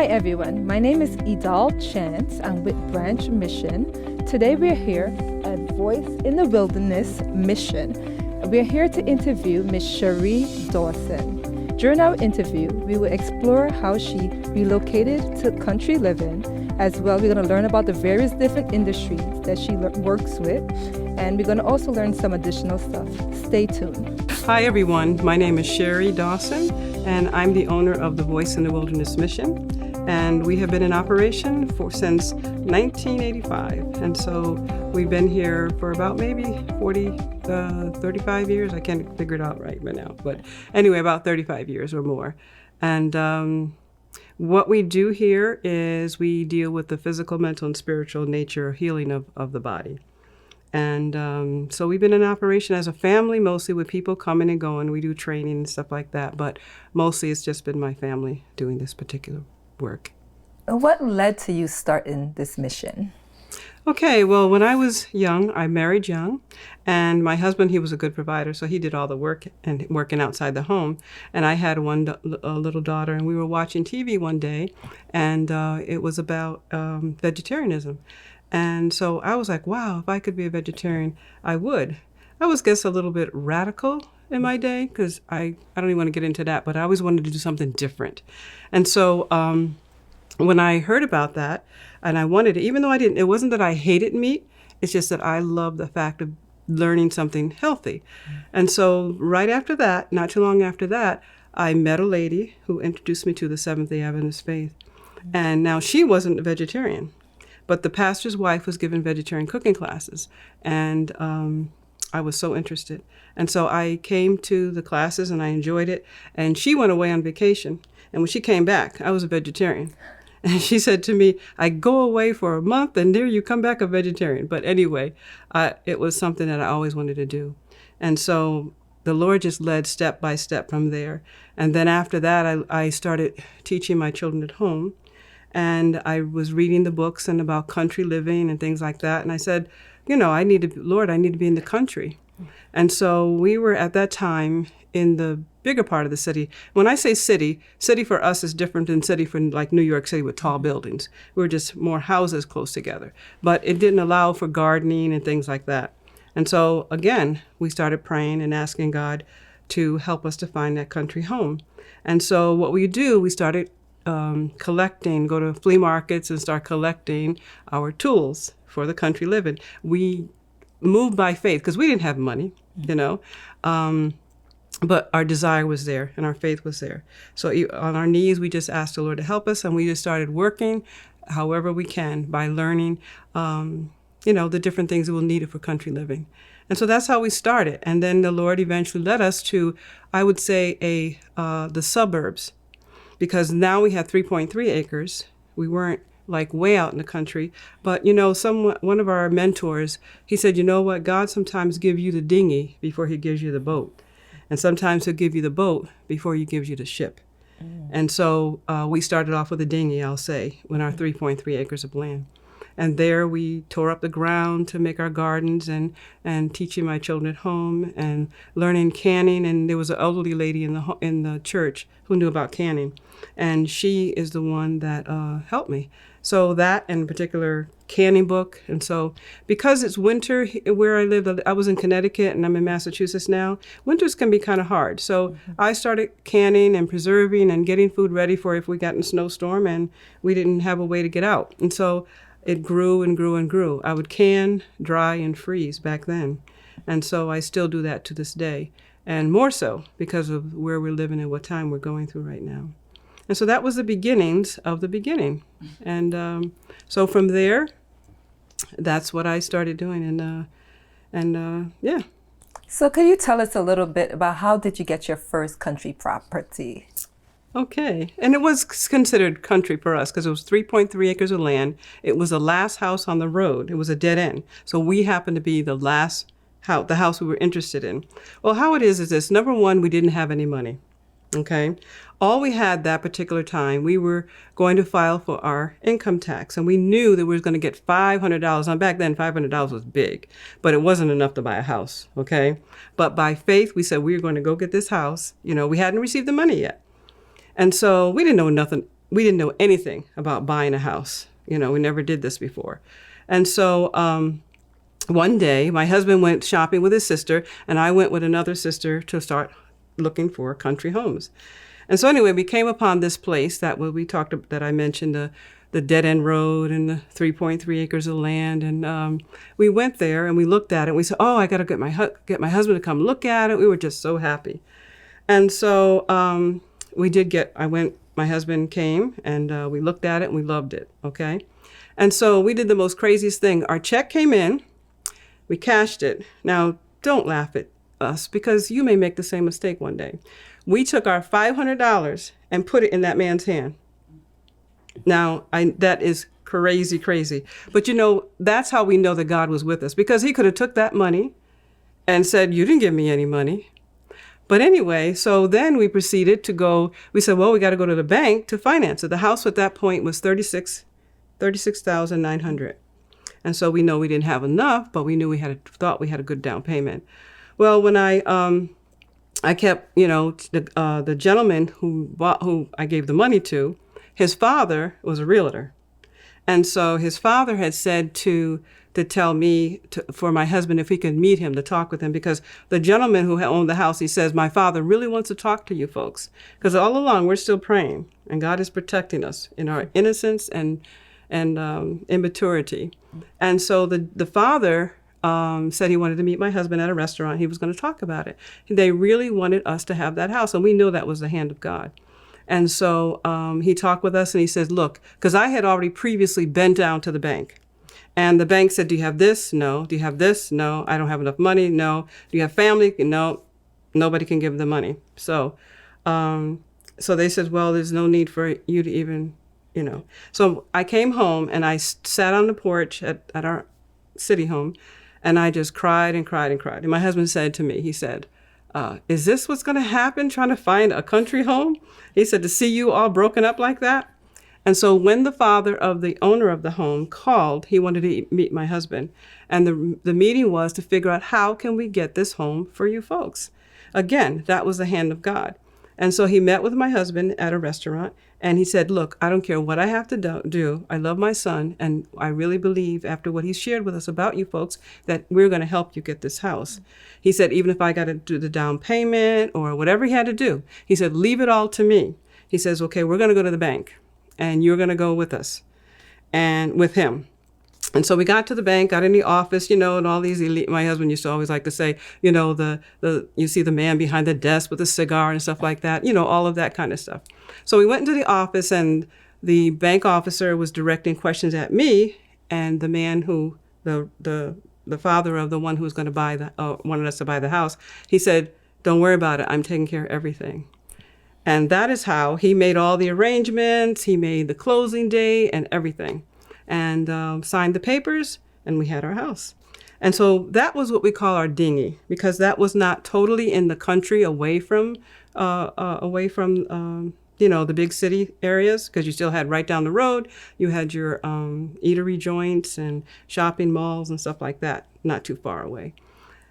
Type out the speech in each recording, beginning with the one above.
everyone, my name is Idal Chance. I'm with Branch Mission. Today we're here at Voice in the Wilderness Mission. We're here to interview Miss Sheree Dawson. During our interview, we will explore how she relocated to country living. As well, we're going to learn about the various different industries that she works with, and we're going to also learn some additional stuff. Stay tuned. Hi everyone, my name is Sheree Dawson, and I'm the owner of the Voice in the Wilderness Mission. And we have been in operation since 1985. And so we've been here for about maybe 35 years. I can't figure it out right now. But anyway, about 35 years or more. And what we do here is we deal with the physical, mental, and spiritual nature healing of the body. And so we've been in operation as a family, mostly with people coming and going. We do training and stuff like that. But mostly it's just been my family doing this particular work. What led to you starting this mission? Okay, well, when I was young, I married young, and my husband, he was a good provider, so he did all the work and working outside the home. And I had a little daughter, and we were watching TV one day, and it was about vegetarianism. And so I was like, wow, if I could be a vegetarian, I would. I was, guess, a little bit radical in my day, because I don't even want to get into that, but I always wanted to do something different. And so when I heard about that, and I wanted it, even though it wasn't that I hated meat, it's just that I love the fact of learning something healthy. And so right after that, not too long after that, I met a lady who introduced me to the Seventh-day Adventist faith. And now she wasn't a vegetarian, but the pastor's wife was giving vegetarian cooking classes. And I was so interested. And so I came to the classes and I enjoyed it. And she went away on vacation. And when she came back, I was a vegetarian. And she said to me, I go away for a month and there you come back a vegetarian. But anyway, it was something that I always wanted to do. And so the Lord just led step by step from there. And then after that, I started teaching my children at home. And I was reading the books and about country living and things like that. And I said, Lord, I need to be in the country. And so we were at that time in the bigger part of the city. When I say city for us is different than city for like New York City with tall buildings. We were just more houses close together. But it didn't allow for gardening and things like that. And so again, we started praying and asking God to help us to find that country home. And so what we started collecting, go to flea markets and start collecting our tools for the country living. We moved by faith because we didn't have money, but our desire was there and our faith was there. So on our knees, we just asked the Lord to help us, and we just started working however we can by learning, the different things that we'll need for country living. And so that's how we started. And then the Lord eventually led us to, I would say, the suburbs, because now we had 3.3 acres. We weren't like way out in the country. But, one of our mentors, he said, you know what, God sometimes gives you the dinghy before he gives you the boat. And sometimes he'll give you the boat before he gives you the ship. And so we started off with a dinghy, I'll say, when our 3.3 acres of land. And there we tore up the ground to make our gardens and teaching my children at home and learning canning. And there was an elderly lady in the church who knew about canning. And she is the one that helped me. So that in particular canning book. And so because it's winter where I lived, I was in Connecticut and I'm in Massachusetts now. Winters can be kind of hard. So I started canning and preserving and getting food ready for if we got in a snowstorm and we didn't have a way to get out. And so it grew and grew and grew. I would can, dry, and freeze back then. And so I still do that to this day. And more so because of where we're living and what time we're going through right now. And so that was the beginnings of the beginning. And so from there, that's what I started doing. And yeah. So could you tell us a little bit about how did you get your first country property? Okay. And it was considered country for us because it was 3.3 acres of land. It was the last house on the road. It was a dead end. So we happened to be the last house, the house we were interested in. Well, how it is this. Number one, we didn't have any money. Okay. All we had that particular time, we were going to file for our income tax, and we knew that we were going to get $500. Now, back then, $500 was big, but it wasn't enough to buy a house. Okay. But by faith, we said we were going to go get this house. We hadn't received the money yet. And so we didn't know nothing we didn't know anything about buying a house. You know, we never did this before. And so one day, my husband went shopping with his sister, and I went with another sister to start looking for country homes. And so anyway, we came upon this place that that I mentioned, the dead end road and the 3.3 acres of land. And we went there and we looked at it. And we said, oh, I got to get my husband to come look at it. We were just so happy. And so my husband came and we looked at it and we loved it. Okay. And so we did the most craziest thing. Our check came in, we cashed it. Now, don't laugh at us because you may make the same mistake one day. We took our $500 and put it in that man's hand. Now, that is crazy, crazy. But you know, that's how we know that God was with us, because he could have took that money and said, you didn't give me any money. But anyway, so then we proceeded to go, we said, well, we got to go to the bank to finance it. The house at that point was $36,900. And so we know we didn't have enough, but we knew thought we had a good down payment. Well, when I kept, you know, the gentleman who I gave the money to, his father was a realtor. And so his father had said to tell me for my husband if he could meet him to talk with him, because the gentleman who owned the house, he says, my father really wants to talk to you folks, because all along we're still praying and God is protecting us in our innocence and immaturity. And so the father said he wanted to meet my husband at a restaurant. He was going to talk about it. They really wanted us to have that house, and we knew that was the hand of God. And so he talked with us and he says, look, because I had already previously been down to the bank. And the bank said, do you have this? No. Do you have this? No. I don't have enough money. No. Do you have family? No. Nobody can give the money. So they said, well, there's no need for you to even, you know. So I came home and I sat on the porch at our city home, and I just cried and cried and cried. And my husband said to me, he said, is this what's going to happen, trying to find a country home? He said, to see you all broken up like that? And so when the father of the owner of the home called, he wanted to meet my husband. And the meeting was to figure out, how can we get this home for you folks? Again, that was the hand of God. And so he met with my husband at a restaurant, and he said, look, I don't care what I have to do. I love my son, and I really believe, after what he shared with us about you folks, that we're going to help you get this house. He said, even if I got to do the down payment or whatever he had to do, he said, leave it all to me. He says, okay, we're going to go to the bank, and you're going to go with us and with him. And so we got to the bank, got in the office, you know, and all these elite, my husband used to always like to say, you know, you see the man behind the desk with a cigar and stuff like that, you know, all of that kind of stuff. So we went into the office, and the bank officer was directing questions at me, and the man who, the father of the one who was going to wanted us to buy the house, he said, don't worry about it. I'm taking care of everything. And that is how he made all the arrangements. He made the closing date and everything, and signed the papers, and we had our house. And so that was what we call our dinghy, because that was not totally in the country, away from you know, the big city areas, because you still had right down the road, you had your eatery joints and shopping malls and stuff like that, not too far away.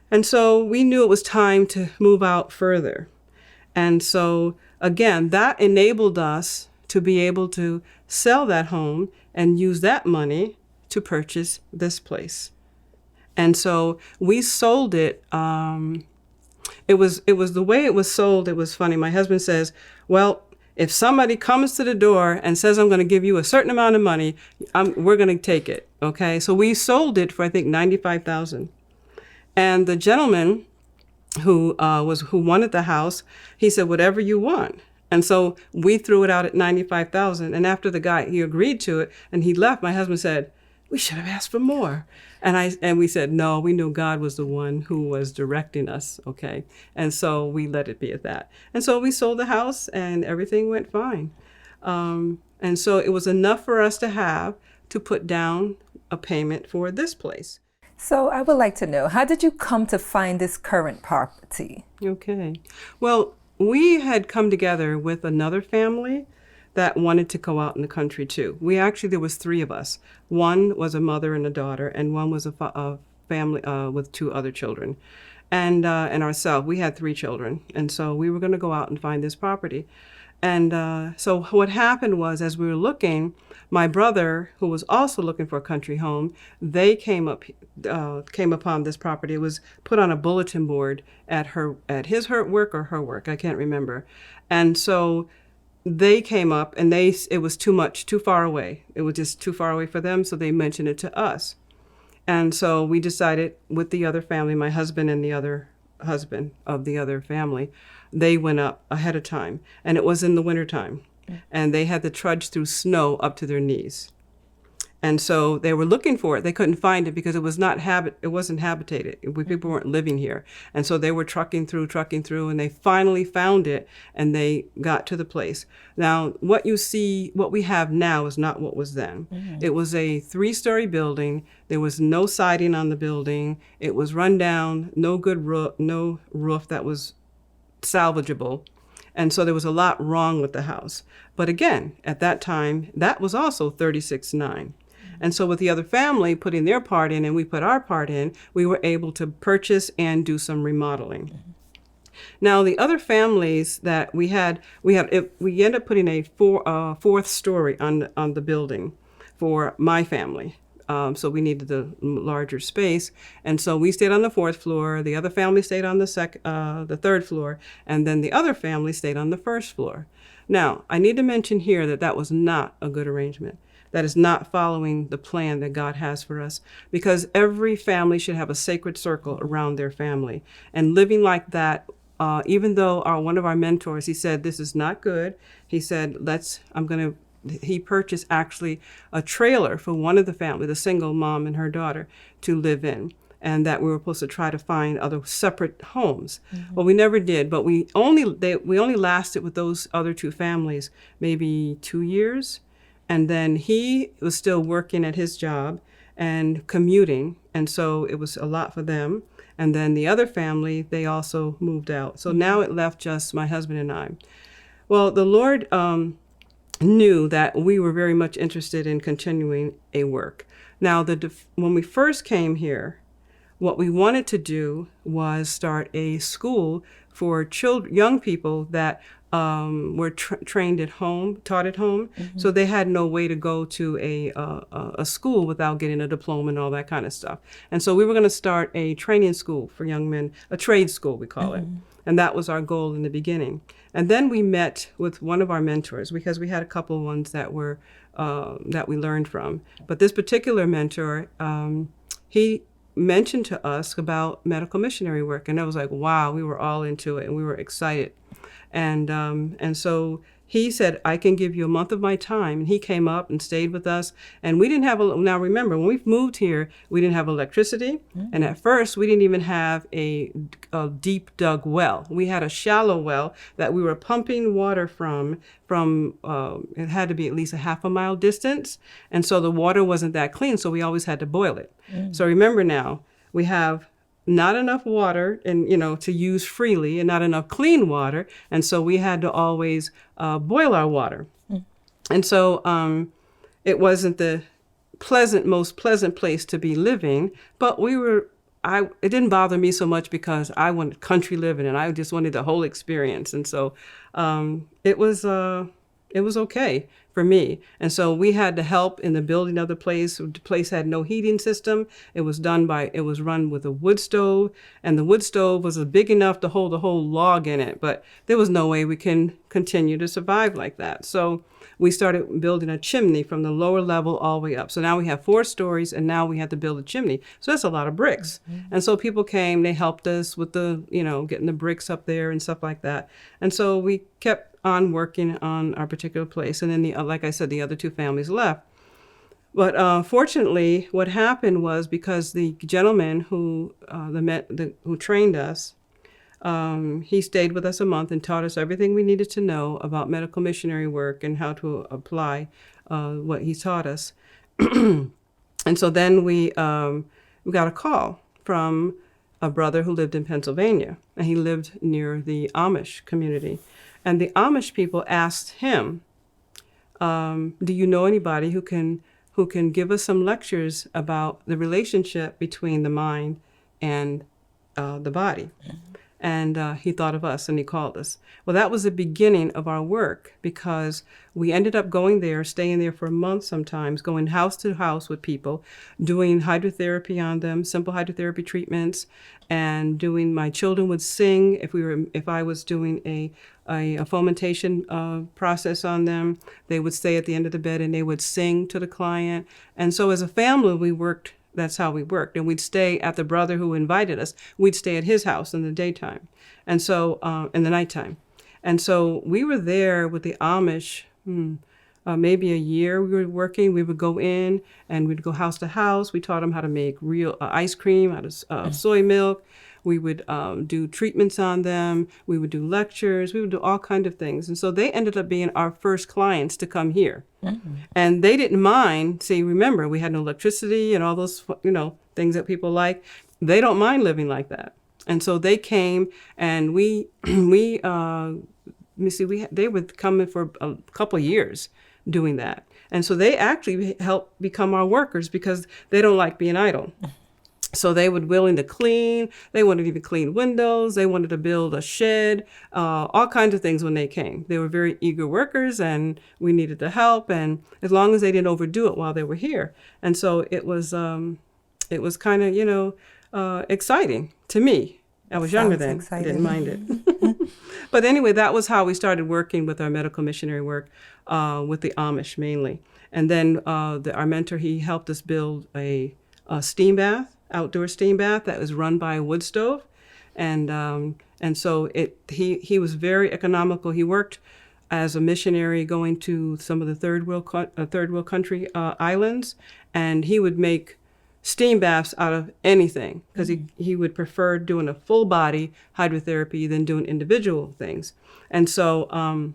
And so we knew it was time to move out further. And so again, that enabled us to be able to sell that home and use that money to purchase this place. And so we sold it. It was the way it was sold. It was funny. My husband says, well, if somebody comes to the door and says, I'm going to give you a certain amount of money, we're going to take it. Okay. So we sold it for, I think, $95,000. And the gentleman who wanted the house, he said, whatever you want. And so we threw it out at $95,000. And after he agreed to it and he left, my husband said, we should have asked for more. And we said, no, we knew God was the one who was directing us. Okay. And so we let it be at that. And so we sold the house and everything went fine. And so it was enough for us to put down a payment for this place. So I would like to know, how did you come to find this current property? Okay. Well, we had come together with another family that wanted to go out in the country too. There was three of us. One was a mother and a daughter, and one was a family with two other children. And ourselves, we had three children. And so we were going to go out and find this property. And so what happened was, as we were looking, my brother, who was also looking for a country home, they came upon this property. It was put on a bulletin board at his work or her work, I can't remember. And so they came up, and it was too far away. It was just too far away for them, so they mentioned it to us. And so we decided with the other family, my husband and the other husband of the other family, they went up ahead of time. And it was in the wintertime. And they had to trudge through snow up to their knees. And so they were looking for it. They couldn't find it because it wasn't habitated. People weren't living here. And so they were trucking through, and they finally found it, and they got to the place. Now, what we have now is not what was then. Mm-hmm. It was a 3-story building. There was no siding on the building. It was run down, no roof that was salvageable. And so there was a lot wrong with the house. But again, at that time, that was also 36.9. And so with the other family putting their part in and we put our part in, we were able to purchase and do some remodeling. Mm-hmm. Now, the other families that we ended up putting a 4th story on the building for my family. So we needed the larger space. And so we stayed on the 4th floor. The other family stayed on the 3rd floor. And then the other family stayed on the 1st floor. Now, I need to mention here that was not a good arrangement. That is not following the plan that God has for us, because every family should have a sacred circle around their family. And living like that, even though one of our mentors, he said, this is not good. He said, he purchased actually a trailer for one of the family, the single mom and her daughter, to live in, and that we were supposed to try to find other separate homes. Mm-hmm. Well, we never did, but we only lasted with those other 2 families maybe 2 years. And then he was still working at his job and commuting, and so it was a lot for them. And then the other family, they also moved out. So now it left just my husband and I. Well, the Lord knew that we were very much interested in continuing a work. Now, when we first came here, what we wanted to do was start a school for young people that were trained at home, taught at home. Mm-hmm. So they had no way to go to a school without getting a diploma and all that kind of stuff. And so we were going to start a training school for young men, a trade school, we call it. And that was our goal in the beginning. And then we met with one of our mentors, because we had a couple ones that we learned from. But this particular mentor, he mentioned to us about medical missionary work, and I was like, wow, we were all into it and we were excited. And so he said, I can give you a month of my time. And he came up and stayed with us. And we didn't have now remember, when we moved here, we didn't have electricity. Mm-hmm. And at first, we didn't even have a deep dug well. We had a shallow well that we were pumping water from it had to be at least a half a mile distance. And so the water wasn't that clean, so we always had to boil it. Mm-hmm. So remember now, we have not enough water to use freely, and not enough clean water. And so we had to always boil our water. Mm. And so it wasn't the most pleasant place to be living, but it didn't bother me so much because I wanted country living and I just wanted the whole experience. And so it was okay for me. And so we had to help in the building of the place. The place had no heating system. It was run with a wood stove, and the wood stove was big enough to hold a whole log in it, but there was no way we can continue to survive like that. So we started building a chimney from the lower level all the way up. So now we have 4 stories, and now we have to build a chimney. So that's a lot of bricks. Mm-hmm. And so people came, they helped us with getting the bricks up there and stuff like that. And so we kept on working on our particular place. And then, like I said, the other 2 families left. But fortunately, what happened was, because the gentleman who trained us, he stayed with us a month and taught us everything we needed to know about medical missionary work and how to apply what he taught us. And so then we got a call from a brother who lived in Pennsylvania, and he lived near the Amish community. And the Amish people asked him, do you know anybody who can give us some lectures about the relationship between the mind and the body? Mm-hmm. And he thought of us and he called us. Well, that was the beginning of our work because we ended up going there, staying there for a month sometimes, going house to house with people, doing hydrotherapy on them, simple hydrotherapy treatments, and doing, my children would sing if I was doing a fomentation process on them. They would stay at the end of the bed and they would sing to the client. And so as a family, we worked. That's how we worked. And we'd stay at the brother who invited us. We'd stay at his house in the daytime. And so, in the nighttime. And so we were there with the Amish, maybe a year we were working. We would go in and we'd go house to house. We taught them how to make real ice cream out of soy milk. We would do treatments on them. We would do lectures. We would do all kinds of things. And so they ended up being our first clients to come here. Mm-hmm. And they didn't mind. See, remember, we had no electricity and all those, things that people like. They don't mind living like that. And so they came and they would come in for a couple of years doing that. And so they actually helped become our workers because they don't like being idle. So they were willing to clean. They wanted to even clean windows. They wanted to build a shed, all kinds of things when they came. They were very eager workers and we needed the help. And as long as they didn't overdo it while they were here. And so it was kind of, exciting to me. I was younger then. Exciting. I didn't mind it. But anyway, that was how we started working with our medical missionary work with the Amish mainly. And then our mentor, he helped us build a steam bath. Outdoor steam bath that was run by a wood stove, and so he was very economical. He worked as a missionary going to some of the third world country islands, and he would make steam baths out of anything because he would prefer doing a full body hydrotherapy than doing individual things, and so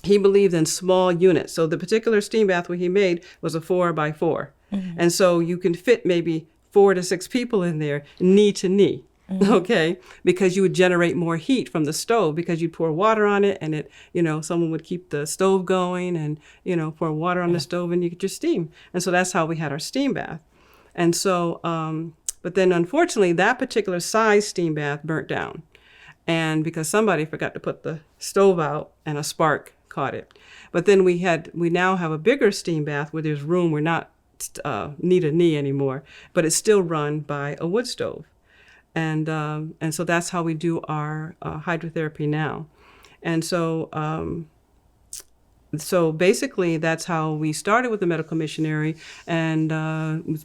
he believed in small units. So the particular steam bath he made was a 4x4, and so you can fit maybe 4 to 6 people in there, knee to knee, okay? Because you would generate more heat from the stove because you'd pour water on it and it, someone would keep the stove going and, pour water on the stove and you get your steam. And so that's how we had our steam bath. And so, but then unfortunately, that particular size steam bath burnt down. And because somebody forgot to put the stove out and a spark caught it. But then we now have a bigger steam bath where there's room. We're not knee to knee anymore, but it's still run by a wood stove, and so that's how we do our hydrotherapy now, and so basically that's how we started with the medical missionary, and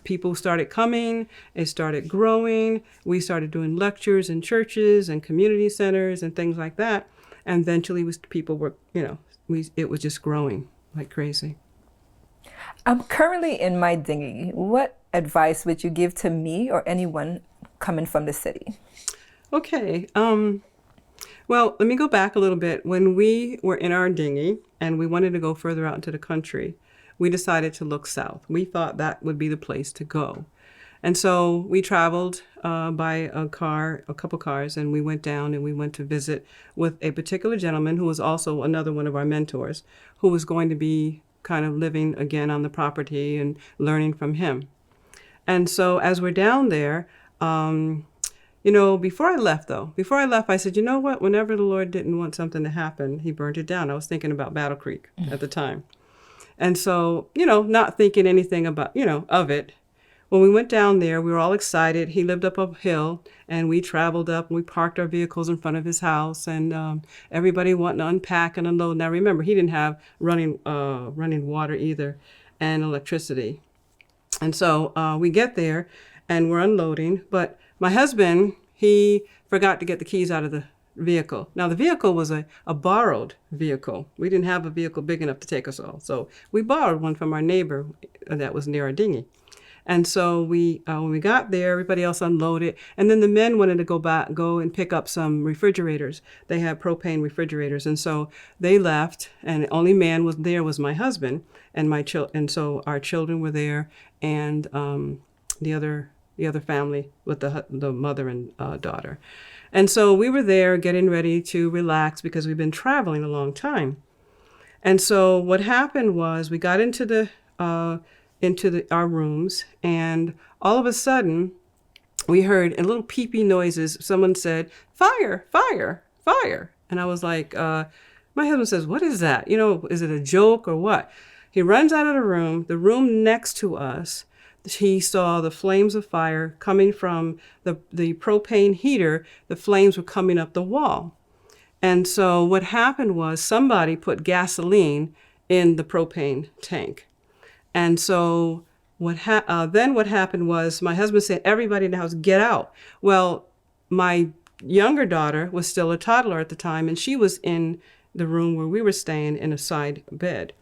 people started coming, it started growing, we started doing lectures in churches and community centers and things like that, and eventually people were, it was just growing like crazy. I'm currently in my dinghy. What advice would you give to me or anyone coming from the city? Okay. Well, let me go back a little bit. When we were in our dinghy and we wanted to go further out into the country, we decided to look south. We thought that would be the place to go. And so we traveled by a couple cars, and we went down and we went to visit with a particular gentleman who was also another one of our mentors, who was going to be kind of living again on the property and learning from him. And so as we're down there, before I left, I said, you know what? Whenever the Lord didn't want something to happen, he burned it down. I was thinking about Battle Creek at the time. And so, not thinking anything about, of it. When we went down there, we were all excited. He lived up a hill, and we traveled up, and we parked our vehicles in front of his house, and everybody wanting to unpack and unload. Now, remember, he didn't have running water either, and electricity. And so we get there, and we're unloading. But my husband, he forgot to get the keys out of the vehicle. Now, the vehicle was a borrowed vehicle. We didn't have a vehicle big enough to take us all. So we borrowed one from our neighbor that was near our dinghy. And so when we got there, everybody else unloaded. And then the men wanted to go and pick up some refrigerators. They had propane refrigerators. And so they left, and the only man was there was my husband and and so our children were there, and the other family with the mother and daughter. And so we were there getting ready to relax because we've been traveling a long time. And so what happened was we got into our rooms, and all of a sudden we heard a little peepee noises. Someone said, "Fire, fire, fire." And I was like, my husband says, "What is that? You know, is it a joke or what?" He runs out of the room next to us. He saw the flames of fire coming from the propane heater. The flames were coming up the wall. And so what happened was somebody put gasoline in the propane tank. And so then what happened was my husband said, "Everybody in the house, get out." Well, my younger daughter was still a toddler at the time, and she was in the room where we were staying in a side bed.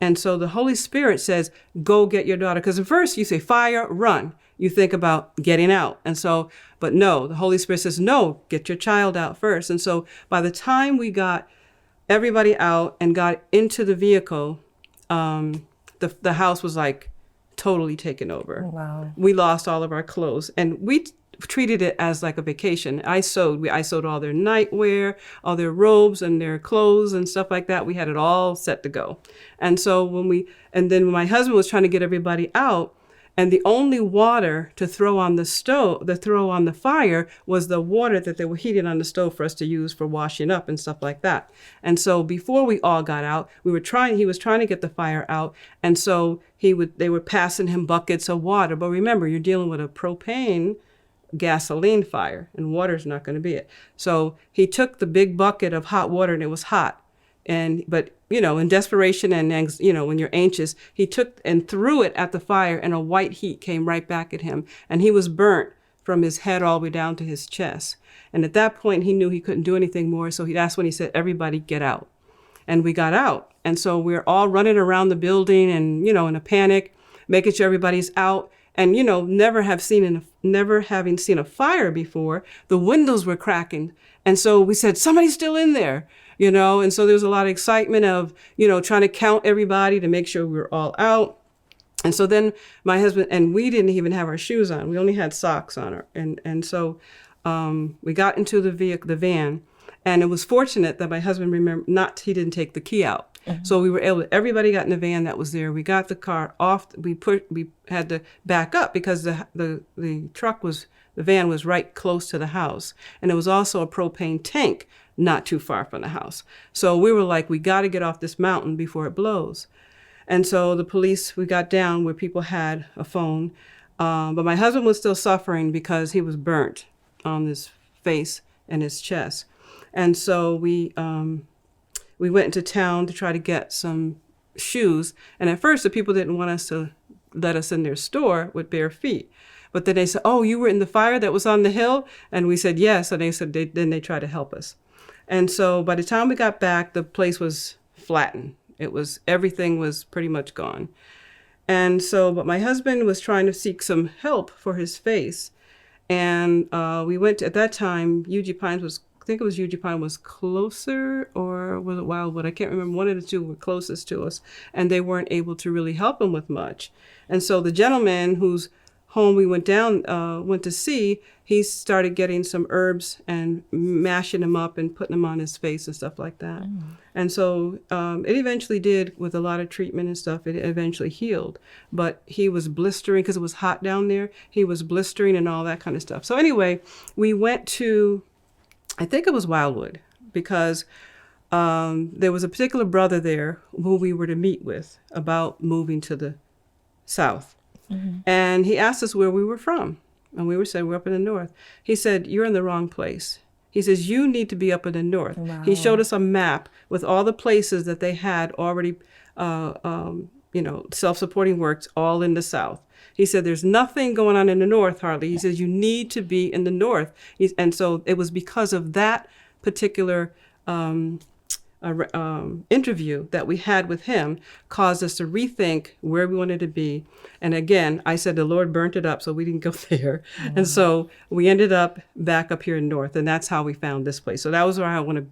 And so the Holy Spirit says, "Go get your daughter." Because at first you say, "Fire, run." You think about getting out. And so, but no, the Holy Spirit says, "No, get your child out first." And so by the time we got everybody out and got into the vehicle, the house was like totally taken over. Wow. We lost all of our clothes, and we treated it as like a vacation. I sewed all their nightwear, all their robes and their clothes and stuff like that. We had it all set to go. And so then when my husband was trying to get everybody out, and the only water to throw on the stove, throw on the fire, was the water that they were heating on the stove for us to use for washing up and stuff like that. And so before we all got out, he was trying to get the fire out. And so they were passing him buckets of water. But remember, you're dealing with a propane gasoline fire, and water's not going to be it. So he took the big bucket of hot water, and it was hot. But in desperation and when you're anxious, he took and threw it at the fire, and a white heat came right back at him, and he was burnt from his head all the way down to his chest. And at that point, he knew he couldn't do anything more. So that's when he said, "Everybody get out." And we got out. And so we're all running around the building and, in a panic, making sure everybody's out. And, never having seen a fire before, the windows were cracking. And so we said, "Somebody's still in there," and so there was a lot of excitement of, trying to count everybody to make sure we were all out. And so then my husband, and we didn't even have our shoes on. We only had socks on. And so we got into the van. And it was fortunate that my husband he didn't take the key out. Mm-hmm. So we were everybody got in the van that was there. We got the car off. We had to back up because the van was right close to the house. And it was also a propane tank not too far from the house. So we were like, we got to get off this mountain before it blows. And so we got down where people had a phone. But my husband was still suffering because he was burnt on his face and his chest. And so we went into town to try to get some shoes. And at first, the people didn't want us to let us in their store with bare feet. But then they said, "Oh, you were in the fire that was on the hill?" And we said, "Yes." And they said, then they tried to help us. And so by the time we got back, the place was flattened. Everything was pretty much gone. And so, but my husband was trying to seek some help for his face. And we went at that time, UG Pines was closer, or was it Wildwood? I can't remember. One of the two were closest to us, and they weren't able to really help him with much. And so the gentleman whose home we went to see, he started getting some herbs and mashing them up and putting them on his face and stuff like that. Mm. And so it eventually did, with a lot of treatment and stuff, it eventually healed. But he was blistering because it was hot down there. He was blistering and all that kind of stuff. So anyway, we went to, I think it was Wildwood, because there was a particular brother there who we were to meet with about moving to the south. Mm-hmm. And he asked us where we were from. And we said, "We're up in the north." He said, "You're in the wrong place." He says, "You need to be up in the north." Wow. He showed us a map with all the places that they had already, self-supporting works all in the south. He said, "There's nothing going on in the north, hardly." He says, "You need to be in the north." And so it was because of that particular interview that we had with him caused us to rethink where we wanted to be. And again, I said the Lord burnt it up, so we didn't go there. Mm-hmm. And so we ended up back up here in north, and that's how we found this place. So that was where I want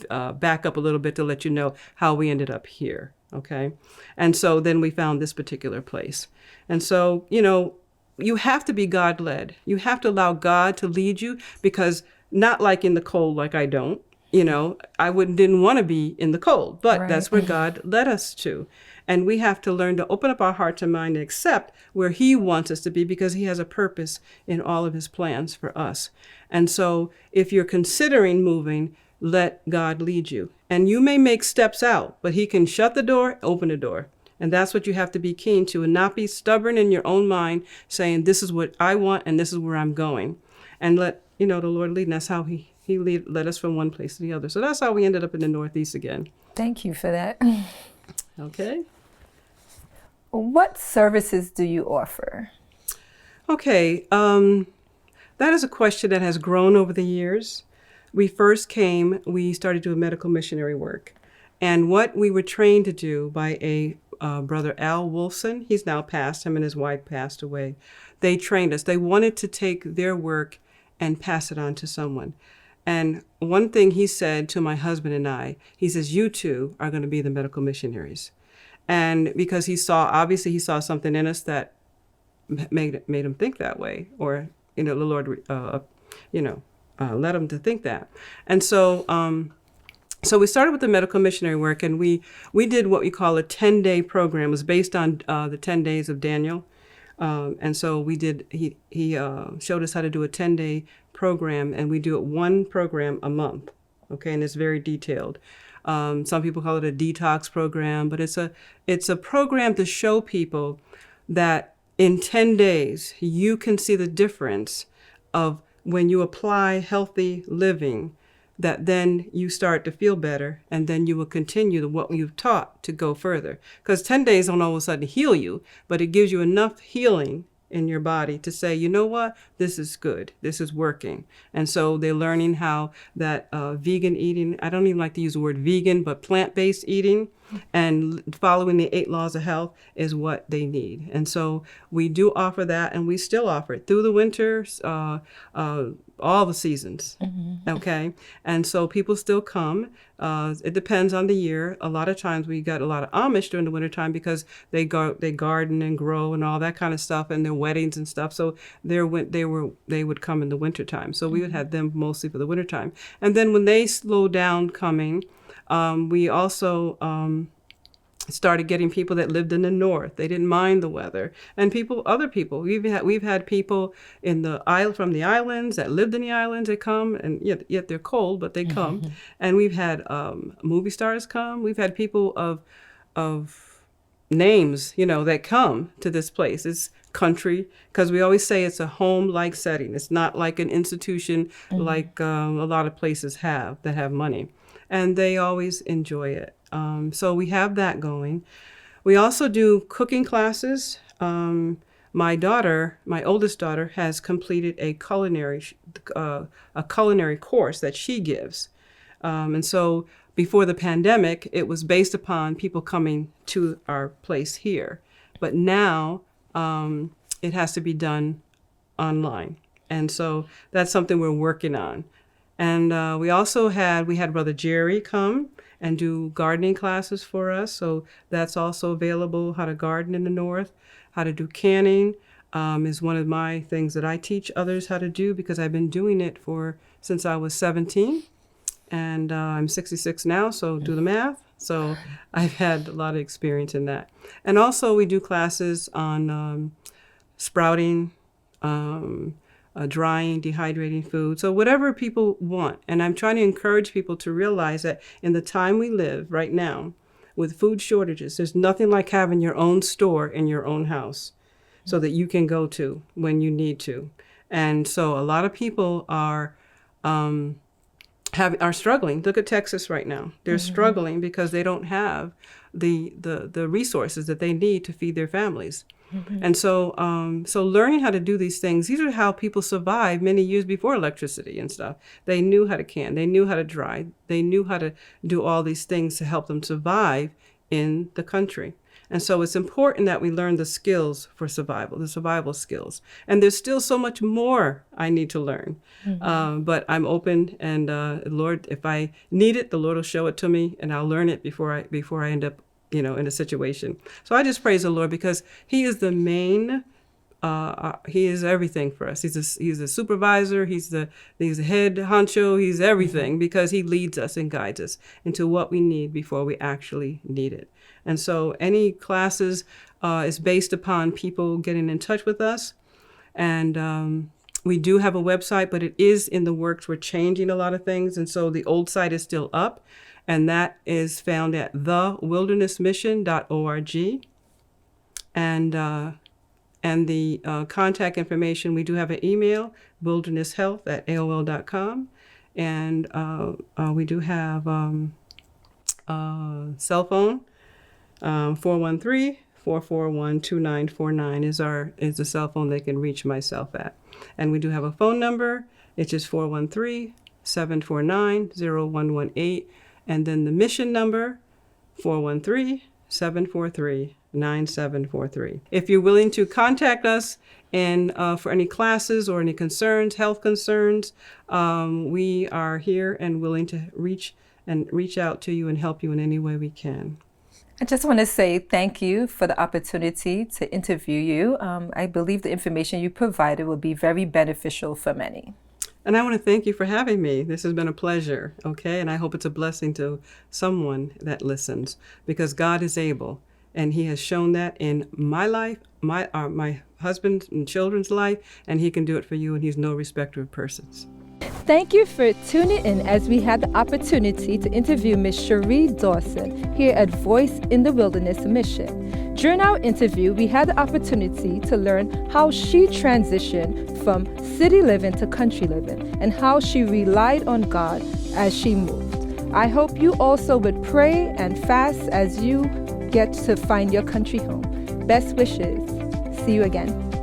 to back up a little bit to let you know how we ended up here, okay? And so then we found this particular place. And so, you have to be God-led. You have to allow God to lead you, because not like in the cold, like I don't. didn't want to be in the cold, but Right. that's where God led us to. And we have to learn to open up our heart and mind and accept where he wants us to be, because he has a purpose in all of his plans for us. And so if you're considering moving, let God lead you. And you may make steps out, but he can shut the door, open the door. And that's what you have to be keen to, and not be stubborn in your own mind, saying, this is what I want and this is where I'm going. And let, the Lord lead. And that's how he led us from one place to the other. So that's how we ended up in the Northeast again. Thank you for that. Okay. What services do you offer? Okay. That is a question that has grown over the years. We first came, we started doing medical missionary work. And what we were trained to do by a brother Al Wolfson, he's now passed, him and his wife passed away. They trained us. They wanted to take their work and pass it on to someone. And one thing he said to my husband and I, he says, you two are going to be the medical missionaries. And because he saw something in us that made him think that way, or, the Lord, led him to think that. And so we started with the medical missionary work, and we did what we call a 10-day program. It was based on the 10 days of Daniel. And so he showed us how to do a 10-day program, and we do it one program a month. Okay, and it's very detailed. Some people call it a detox program, but it's a program to show people that in 10 days, you can see the difference of when you apply healthy living, that then you start to feel better, and then you will continue what you've taught to go further. Because 10 days don't all of a sudden heal you, but it gives you enough healing in your body to say, you know what, this is good, this is working. And so they're learning how that vegan eating, I don't even like to use the word vegan, but plant-based eating and following the 8 laws of health is what they need. And so we do offer that, and we still offer it through the winters, all the seasons. Mm-hmm. Okay. And so people still come. It depends on the year. A lot of times we got a lot of Amish during the wintertime because they garden and grow and all that kind of stuff, and their weddings and stuff. So they would come in the wintertime. So we would have them mostly for the wintertime. And then when they slow down coming, we also started getting people that lived in the north. They didn't mind the weather, and other people. We've had people from the islands that lived in the islands. They come, and yet they're cold, but they come. Mm-hmm. And we've had movie stars come. We've had people of names, that come to this place. It's country, because we always say it's a home-like setting. It's not like an institution, mm-hmm. like a lot of places that have money, and they always enjoy it. So we have that going. We also do cooking classes. My oldest daughter, has completed a culinary course that she gives. And so before the pandemic, it was based upon people coming to our place here. But now it has to be done online. And so that's something we're working on. And we had Brother Jerry come and do gardening classes for us. So that's also available, how to garden in the north, how to do canning is one of my things that I teach others how to do, because I've been doing it since I was 17. And I'm 66 now, so do the math. So I've had a lot of experience in that. And also we do classes on sprouting, drying, dehydrating food. So whatever people want. And I'm trying to encourage people to realize that in the time we live right now, with food shortages, there's nothing like having your own store in your own house so that you can go to when you need to. And so a lot of people are struggling. Look at Texas right now. They're mm-hmm. struggling because they don't have the resources that they need to feed their families. Mm-hmm. And so learning how to do these things, these are how people survived many years before electricity and stuff. They knew how to can, they knew how to dry, they knew how to do all these things to help them survive in the country. And so it's important that we learn the skills for survival, the survival skills. And there's still so much more I need to learn. Mm-hmm. But I'm open, and Lord, if I need it, the Lord will show it to me, and I'll learn it before I end up in a situation. So I just praise the Lord, because he is the main he is everything for us. He's a supervisor. He's the head honcho. He's everything because he leads us and guides us into what we need before we actually need it. And so any classes is based upon people getting in touch with us. And we do have a website, but it is in the works. We're changing a lot of things. And so the old site is still up. And that is found at thewildernessmission.org. And the contact information, we do have an email, wildernesshealth@aol.com. And we do have cell phone, 413-441-2949 is the cell phone they can reach myself at. And we do have a phone number, it's just 413-749-0118. And then the mission number, 413-743-9743. If you're willing to contact us and for any classes or any concerns, health concerns, we are here and willing to reach out to you and help you in any way we can. I just want to say thank you for the opportunity to interview you. I believe the information you provided will be very beneficial for many. And I want to thank you for having me. This has been a pleasure, okay? And I hope it's a blessing to someone that listens, because God is able, and He has shown that in my life, my husband and children's life, and He can do it for you, and He's no respecter of persons. Thank you for tuning in as we had the opportunity to interview Ms. Sheree Dawson here at Voice in the Wilderness Mission. During our interview, we had the opportunity to learn how she transitioned from city living to country living and how she relied on God as she moved. I hope you also would pray and fast as you get to find your country home. Best wishes. See you again.